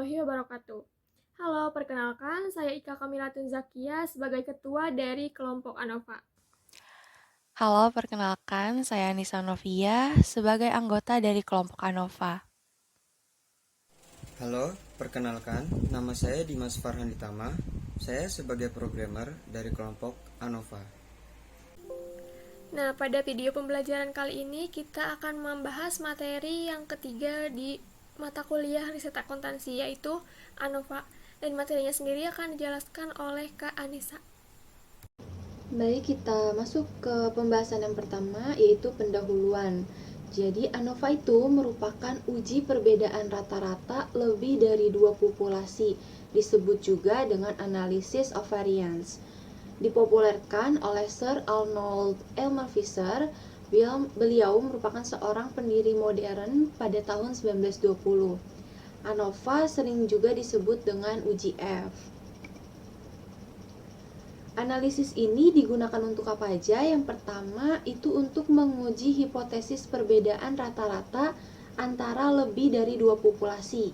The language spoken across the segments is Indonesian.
warahmatullahi wabarakatuh. Halo, perkenalkan saya Ika Kamilatun Zakia sebagai ketua dari kelompok ANOVA. Halo, perkenalkan saya Nisa Novia sebagai anggota dari kelompok Anova. Halo, perkenalkan, nama saya Dimas Farhan Ditama. Saya sebagai programmer dari kelompok Anova. Nah, pada video pembelajaran kali ini kita akan membahas materi yang ketiga di mata kuliah riset akuntansi yaitu ANOVA, dan materinya sendiri akan dijelaskan oleh Kak Anissa. Baik, kita masuk ke pembahasan yang pertama, yaitu pendahuluan. Jadi, ANOVA itu merupakan uji perbedaan rata-rata lebih dari dua populasi, disebut juga dengan analysis of variance. Dipopulerkan oleh Sir Arnold Elmer Fisher. Beliau merupakan seorang pendiri modern pada tahun 1920. ANOVA sering juga disebut dengan uji F. Analisis ini digunakan untuk apa aja? Yang pertama itu untuk menguji hipotesis perbedaan rata-rata antara lebih dari dua populasi.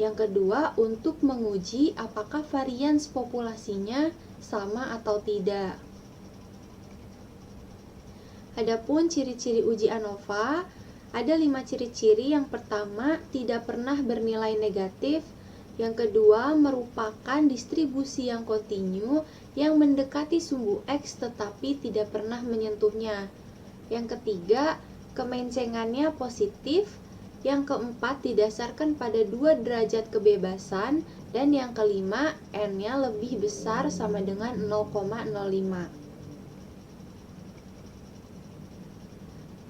Yang kedua untuk menguji apakah varians populasinya sama atau tidak. Adapun ciri-ciri uji ANOVA, ada 5 ciri-ciri. Yang pertama, tidak pernah bernilai negatif. Yang kedua, merupakan distribusi yang kontinu yang mendekati sumbu X tetapi tidak pernah menyentuhnya. Yang ketiga, kemencengannya positif. Yang keempat, didasarkan pada 2 derajat kebebasan. Dan yang kelima, N-nya lebih besar sama dengan 0,05.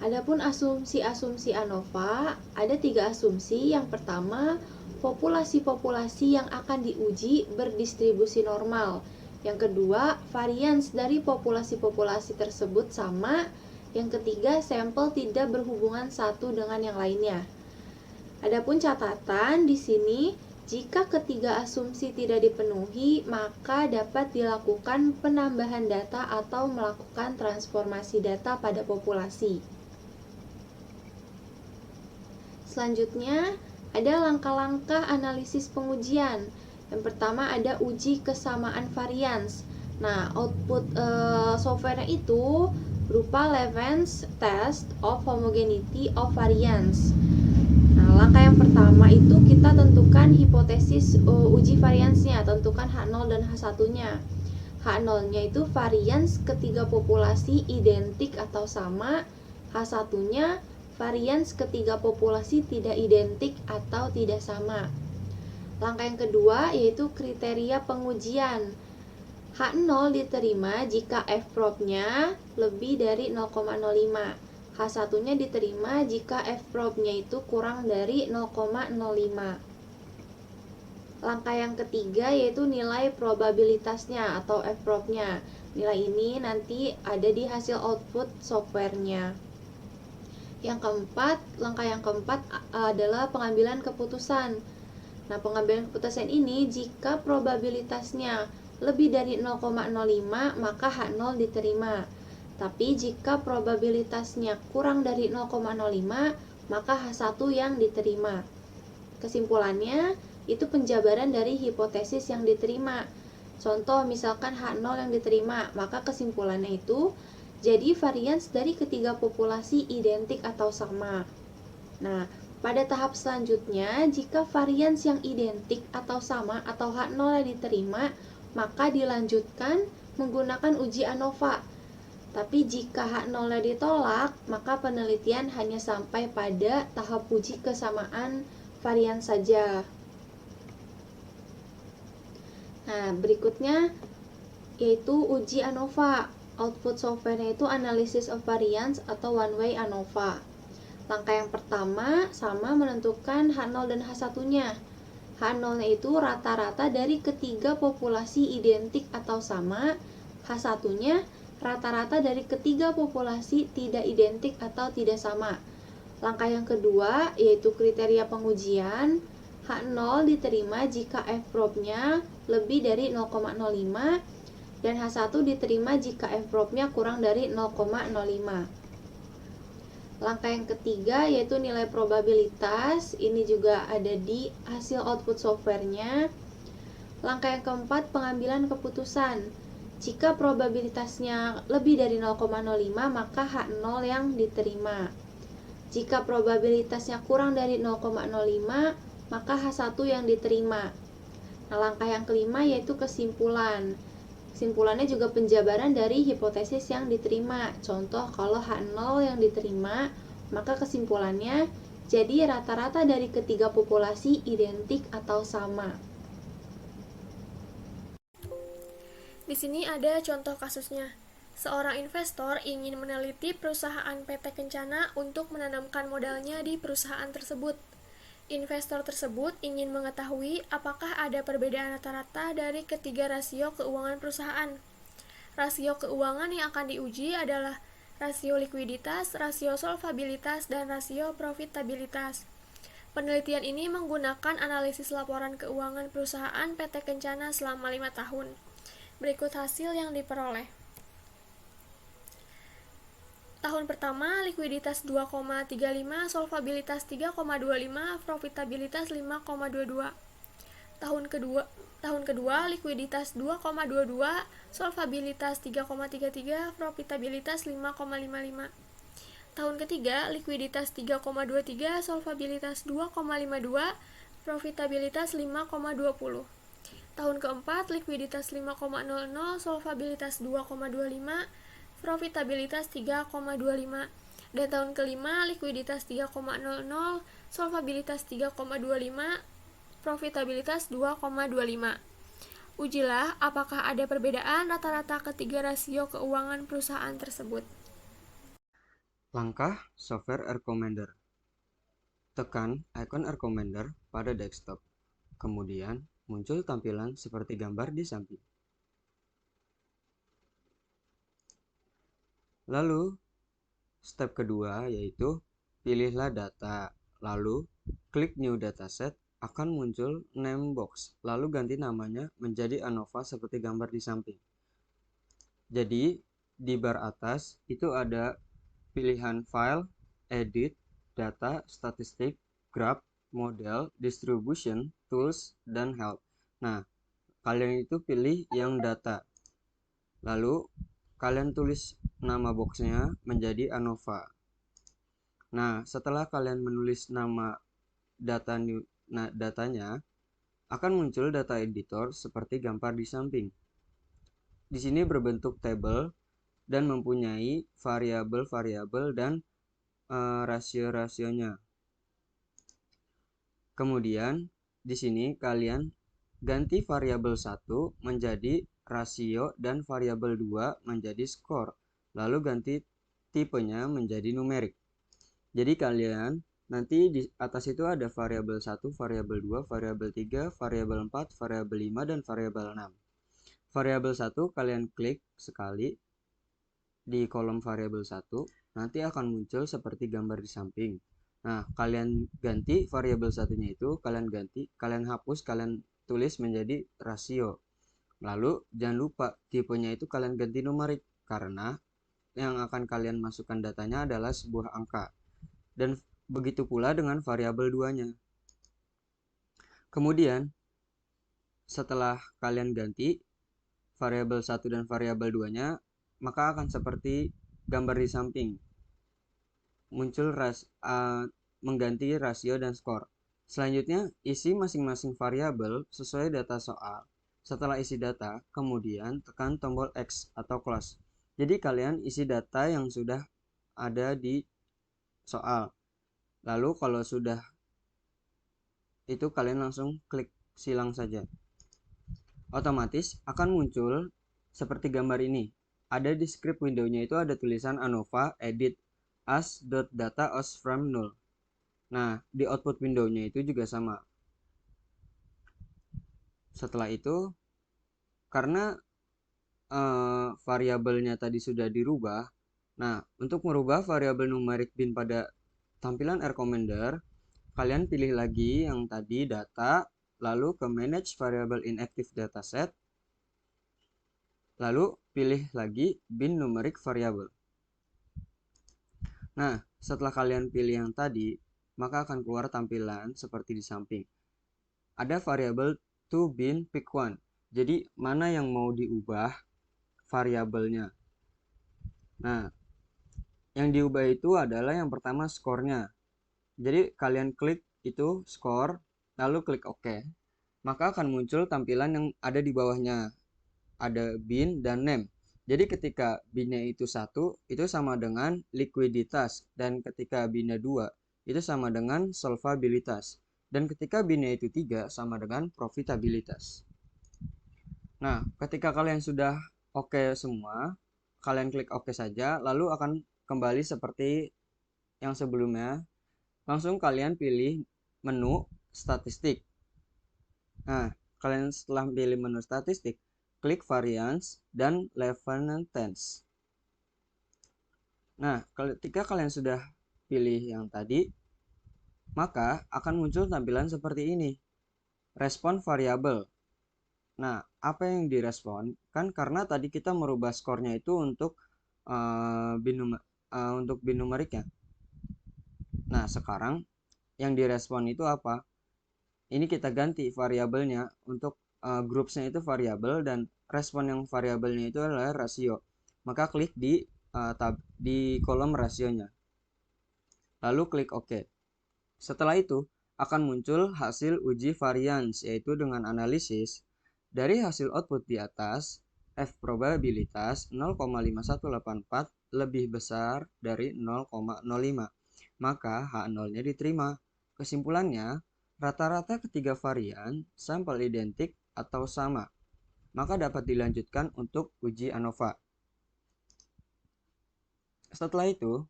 Adapun asumsi-asumsi ANOVA, ada 3 asumsi. Yang pertama, populasi-populasi yang akan diuji berdistribusi normal. Yang kedua, varians dari populasi-populasi tersebut sama. Yang ketiga, sampel tidak berhubungan satu dengan yang lainnya. Adapun catatan di sini, jika ketiga asumsi tidak dipenuhi, maka dapat dilakukan penambahan data atau melakukan transformasi data pada populasi. Selanjutnya, ada langkah-langkah analisis pengujian. Yang pertama ada uji kesamaan varians. Nah, output software itu berupa Levens Test of Homogeneity of Variance. Nah, langkah yang pertama itu kita tentukan hipotesis uji variansnya, tentukan H0 dan H1-nya. H0-nya itu varians ketiga populasi identik atau sama, H1-nya varians ketiga populasi tidak identik atau tidak sama. Langkah yang kedua yaitu kriteria pengujian. H0 diterima jika F-prob-nya lebih dari 0,05. H1-nya diterima jika F-prob-nya itu kurang dari 0,05. Langkah yang ketiga yaitu nilai probabilitasnya atau F-prob-nya. Nilai ini nanti ada di hasil output software-nya. Langkah yang keempat adalah pengambilan keputusan. Nah, pengambilan keputusan ini jika probabilitasnya lebih dari 0,05 maka H0 diterima. Tapi jika probabilitasnya kurang dari 0,05 maka H1 yang diterima. Kesimpulannya, itu penjabaran dari hipotesis yang diterima. Contoh misalkan H0 yang diterima, maka kesimpulannya itu jadi varians dari ketiga populasi identik atau sama. Nah, pada tahap selanjutnya, jika varians yang identik atau sama atau H0 yang diterima, maka dilanjutkan menggunakan uji ANOVA. Tapi jika H0 ditolak, maka penelitian hanya sampai pada tahap uji kesamaan varian saja. Nah, berikutnya yaitu uji ANOVA. Output software-nya itu analysis of variance atau one way ANOVA. Langkah yang pertama sama menentukan H0 dan H1-nya. H0-nya itu rata-rata dari ketiga populasi identik atau sama. H1-nya rata-rata dari ketiga populasi tidak identik atau tidak sama. Langkah yang kedua yaitu kriteria pengujian. H0 diterima jika F-prob-nya lebih dari 0,05 dan H1 diterima jika F-prob-nya kurang dari 0,05. Langkah yang ketiga yaitu nilai probabilitas, ini juga ada di hasil output softwarenya. Langkah yang keempat, pengambilan keputusan. Jika probabilitasnya lebih dari 0,05, maka H0 yang diterima. Jika probabilitasnya kurang dari 0,05, maka H1 yang diterima. Nah, langkah yang kelima yaitu kesimpulan. Kesimpulannya juga penjabaran dari hipotesis yang diterima. Contoh, kalau H0 yang diterima, maka kesimpulannya jadi rata-rata dari ketiga populasi identik atau sama. Di sini ada contoh kasusnya. Seorang investor ingin meneliti perusahaan PT Kencana untuk menanamkan modalnya di perusahaan tersebut. Investor tersebut ingin mengetahui apakah ada perbedaan rata-rata dari ketiga rasio keuangan perusahaan. Rasio keuangan yang akan diuji adalah rasio likuiditas, rasio solvabilitas, dan rasio profitabilitas. Penelitian ini menggunakan analisis laporan keuangan perusahaan PT Kencana selama 5 tahun. Berikut hasil yang diperoleh. Tahun pertama, likuiditas 2,35, solvabilitas 3,25, profitabilitas 5,22. Tahun kedua, likuiditas 2,22, solvabilitas 3,33, profitabilitas 5,55. Tahun ketiga, likuiditas 3,23, solvabilitas 2,52, profitabilitas 5,20. Tahun keempat, likuiditas 5,00, solvabilitas 2,25, profitabilitas 3,25. Dan tahun kelima, likuiditas 3,00, solvabilitas 3,25, profitabilitas 2,25. Ujilah apakah ada perbedaan rata-rata ketiga rasio keuangan perusahaan tersebut. Langkah Software Recommender. Tekan icon Recommender pada desktop. Kemudian muncul tampilan seperti gambar di samping. Lalu, step kedua yaitu pilihlah data. Lalu, klik New Dataset, akan muncul name box. Lalu ganti namanya menjadi ANOVA seperti gambar di samping. Jadi, di bar atas itu ada pilihan File, Edit, Data, Statistik, Graph, Model, Distribution, Tools, dan Help. Nah, kalian itu pilih yang data. Lalu, kalian tulis nama boxnya menjadi ANOVA. Nah, setelah kalian menulis nama datanya, akan muncul data editor seperti gambar di samping. Di sini berbentuk tabel dan mempunyai variabel-variabel dan rasio-rasionya. Kemudian, di sini kalian ganti variabel 1 menjadi rasio dan variabel 2 menjadi skor. Lalu ganti tipenya menjadi numerik. Jadi kalian nanti di atas itu ada variabel 1, variabel 2, variabel 3, variabel 4, variabel 5, dan variabel 6. Variabel 1 kalian klik sekali di kolom variabel 1, nanti akan muncul seperti gambar di samping. Nah, kalian ganti variabel satunya itu, kalian hapus, kalian tulis menjadi rasio. Lalu, jangan lupa tipenya itu kalian ganti numerik, karena yang akan kalian masukkan datanya adalah sebuah angka. Dan begitu pula dengan variabel 2-nya. Kemudian, setelah kalian ganti variabel 1 dan variabel 2-nya, maka akan seperti gambar di samping. Muncul mengganti rasio dan skor. Selanjutnya, isi masing-masing variabel sesuai data soal. Setelah isi data, kemudian tekan tombol X atau close. Jadi kalian isi data yang sudah ada di soal. Lalu kalau sudah itu kalian langsung klik silang saja. Otomatis akan muncul seperti gambar ini. Ada di script window-nya itu ada tulisan ANOVA edit as.data as from null. Nah, di output window-nya itu juga sama. Setelah itu, karena variabelnya tadi sudah dirubah, nah, untuk merubah variabel numerik bin pada tampilan recommender, kalian pilih lagi yang tadi data, lalu ke manage variable inactive dataset, lalu pilih lagi bin numerik variable. Nah, Setelah kalian pilih yang tadi, maka akan keluar tampilan seperti di samping. Ada variabel to bin pick one. Jadi mana yang mau diubah variabelnya. Nah, yang diubah itu adalah yang pertama skornya. Jadi kalian klik itu skor, lalu klik OK. Maka akan muncul tampilan yang ada di bawahnya. Ada bin dan name. Jadi ketika binnya itu 1, itu sama dengan likuiditas. Dan ketika binnya 2, itu sama dengan solvabilitas. Dan ketika binnya itu 3, sama dengan profitabilitas. Nah, ketika kalian sudah oke semua, kalian klik OK saja, lalu akan kembali seperti yang sebelumnya. Langsung kalian pilih menu statistik. Nah, kalian setelah pilih menu statistik, klik variance dan Levenantance. Nah, ketika kalian sudah pilih yang tadi, maka akan muncul tampilan seperti ini. Respon variabel. Nah, apa yang direspon? Kan karena tadi kita merubah skornya itu untuk bin numeriknya. Nah, sekarang yang direspon itu apa? Ini kita ganti variabelnya untuk groupsnya itu variabel dan respon yang variabelnya itu adalah rasio. Maka klik di kolom rasionya. Lalu klik OK. Setelah itu akan muncul hasil uji variance, yaitu dengan analisis dari hasil output di atas, F probabilitas 0,5184 lebih besar dari 0,05. Maka H0-nya diterima. Kesimpulannya, rata-rata ketiga varian sampel identik atau sama. Maka dapat dilanjutkan untuk uji ANOVA. Setelah itu,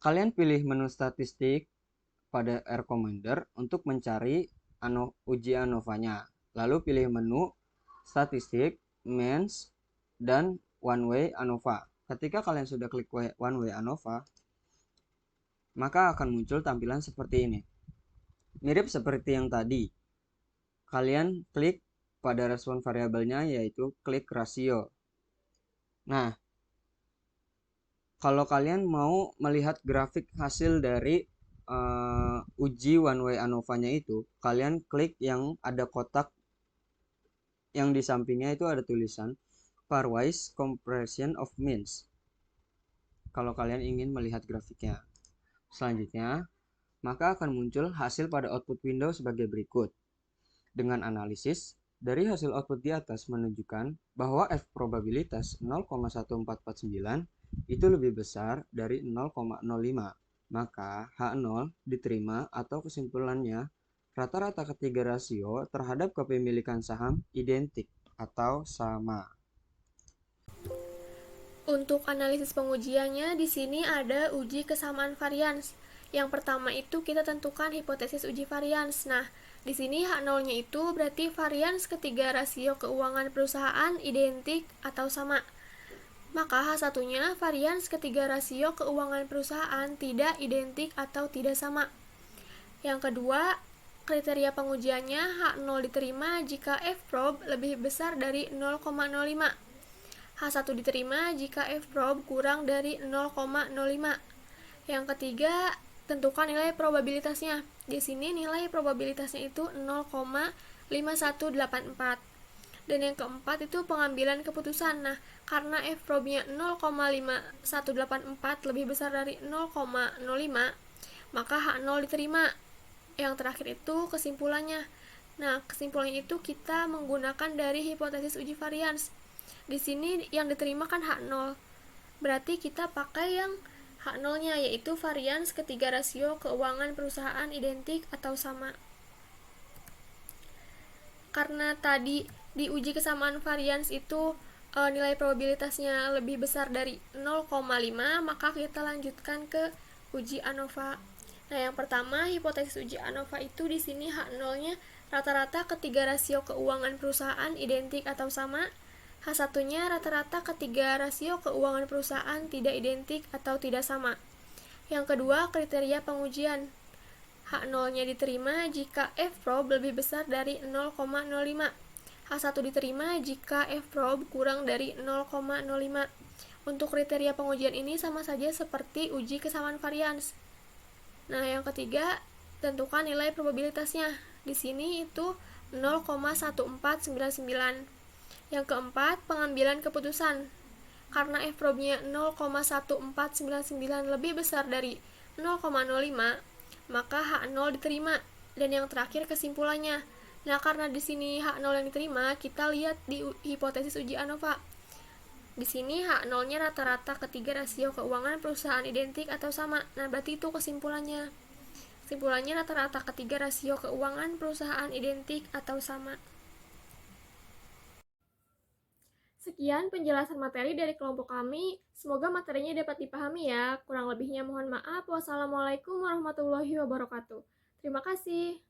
kalian pilih menu statistik pada recommender untuk mencari uji ANOVA-nya. Lalu pilih menu statistik, means, dan one way ANOVA. Ketika kalian sudah klik one way ANOVA, maka akan muncul tampilan seperti ini. Mirip seperti yang tadi. Kalian klik pada respon variabelnya, yaitu klik rasio. Nah, kalau kalian mau melihat grafik hasil dari uji one way ANOVA-nya itu, kalian klik yang ada kotak yang di sampingnya itu ada tulisan pairwise comparison of means. Kalau kalian ingin melihat grafiknya. Selanjutnya, maka akan muncul hasil pada output window sebagai berikut. Dengan analisis, dari hasil output di atas menunjukkan bahwa F probabilitas 0,1449 itu lebih besar dari 0,05. Maka H0 diterima atau kesimpulannya rata-rata ketiga rasio terhadap kepemilikan saham identik atau sama. Untuk analisis pengujiannya, di sini ada uji kesamaan varians. Yang pertama itu kita tentukan hipotesis uji varians. Nah, di sini H0-nya itu berarti varians ketiga rasio keuangan perusahaan identik atau sama. Maka H1-nya varians ketiga rasio keuangan perusahaan tidak identik atau tidak sama. Yang kedua, kriteria pengujiannya H0 diterima jika F-prob lebih besar dari 0,05. H1 diterima jika F-prob kurang dari 0,05. Yang ketiga, tentukan nilai probabilitasnya. Di sini nilai probabilitasnya itu 0,5184. Dan yang keempat itu pengambilan keputusan. Nah, karena F-probnya 0,5184 lebih besar dari 0,05, maka H0 diterima. Yang terakhir itu kesimpulannya. Nah, kesimpulannya itu kita menggunakan dari hipotesis uji varians. Di sini yang diterima kan H0. Berarti kita pakai yang H0-nya, yaitu varians ketiga rasio keuangan perusahaan identik atau sama. Karena tadi di uji kesamaan varians itu nilai probabilitasnya lebih besar dari 0,5, maka kita lanjutkan ke uji ANOVA. Nah, yang pertama hipotesis uji ANOVA itu di sini H0-nya rata-rata ketiga rasio keuangan perusahaan identik atau sama. H1-nya rata-rata ketiga rasio keuangan perusahaan tidak identik atau tidak sama. Yang kedua, kriteria pengujian. H0-nya diterima jika F-prob lebih besar dari 0,05. H1 diterima jika F-prob kurang dari 0,05. Untuk kriteria pengujian ini sama saja seperti uji kesamaan varians. Nah, yang ketiga, tentukan nilai probabilitasnya. Di sini itu 0,1499. Yang keempat, pengambilan keputusan. Karena F-probnya 0,1499 lebih besar dari 0,05, maka H0 diterima. Dan yang terakhir, kesimpulannya. Nah, karena di sini H0 yang diterima, kita lihat di hipotesis uji ANOVA. Di sini H0-nya rata-rata ketiga rasio keuangan perusahaan identik atau sama. Nah, berarti itu kesimpulannya. Kesimpulannya rata-rata ketiga rasio keuangan perusahaan identik atau sama. Sekian penjelasan materi dari kelompok kami. Semoga materinya dapat dipahami ya. Kurang lebihnya mohon maaf. Wassalamualaikum warahmatullahi wabarakatuh. Terima kasih.